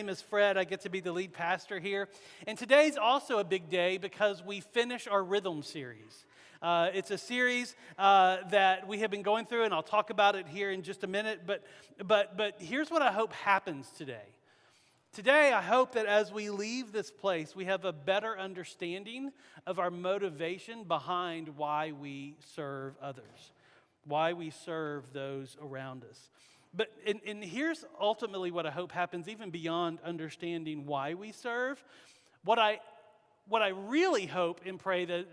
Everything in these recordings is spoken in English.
name is Fred. I get to be the lead pastor here. And today's also a big day because we finish our Rhythm series. It's a series that we have been going through, and I'll talk about it here in just a minute. But here's what I hope happens today. Today, I hope that as we leave this place, we have a better understanding of our motivation behind why we serve others, why we serve those around us. But and here's ultimately what I hope happens, even beyond understanding why we serve. What I really hope and pray that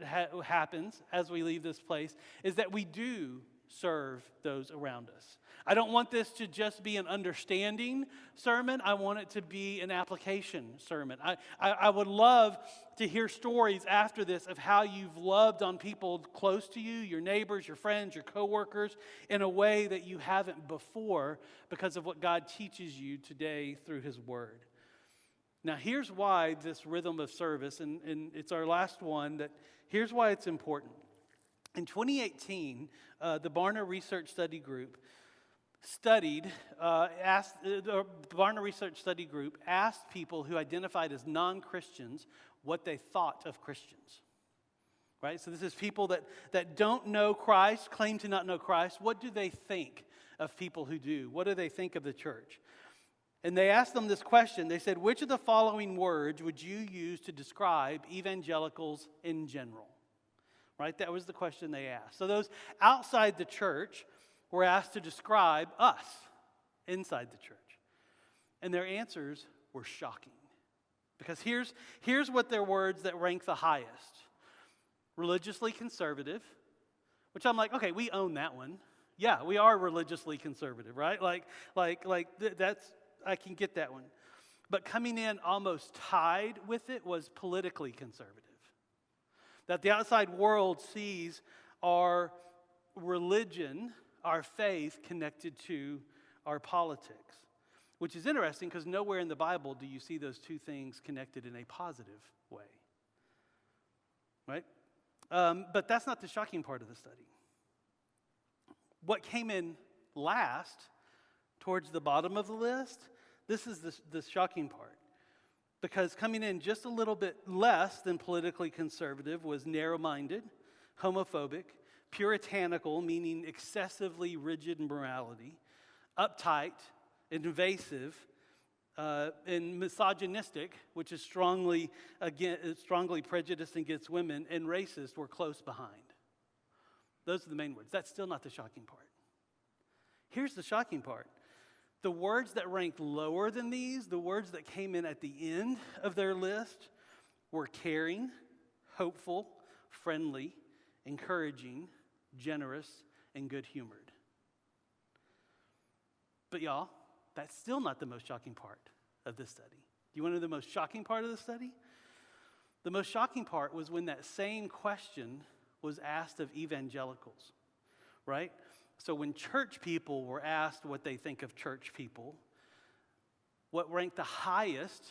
happens as we leave this place is that we do serve those around us. I don't want this to just be an understanding sermon. I want it to be an application sermon. I would love to hear stories after this of how you've loved on people close to you, your neighbors, your friends, your coworkers, in a way that you haven't before because of what God teaches you today through His Word. Now, here's why this rhythm of service, and it's our last one, that here's why it's important. In 2018, the Barna Research Study Group asked people who identified as non-Christians what they thought of Christians. Right? So this is people that don't know Christ, claim to not know Christ. What do they think of people who do? What do they think of the church? And they asked them this question. They said, which of the following words would you use to describe evangelicals in general? Right? That was the question they asked. So those outside the church were asked to describe us inside the church. And their answers were shocking. Because here's what their words that rank the highest. Religiously conservative, which I'm like, okay, we own that one. Yeah, we are religiously conservative, right? That's, I can get that one. But coming in almost tied with it was politically conservative. That the outside world sees our religion, our faith, connected to our politics. Which is interesting because nowhere in the Bible do you see those two things connected in a positive way. Right? But that's not the shocking part of the study. What came in last, towards the bottom of the list, this is the shocking part. Because coming in just a little bit less than politically conservative was narrow-minded, homophobic, puritanical, meaning excessively rigid morality, uptight, invasive, and misogynistic, which is strongly prejudiced against women, and racist were close behind. Those are the main words. That's still not the shocking part. Here's the shocking part. The words that ranked lower than these, the words that came in at the end of their list, were caring, hopeful, friendly, encouraging, generous, and good-humored. But y'all, that's still not the most shocking part of this study. Do you want to know the most shocking part of the study? The most shocking part was when that same question was asked of evangelicals, right? So when church people were asked what they think of church people, what ranked the highest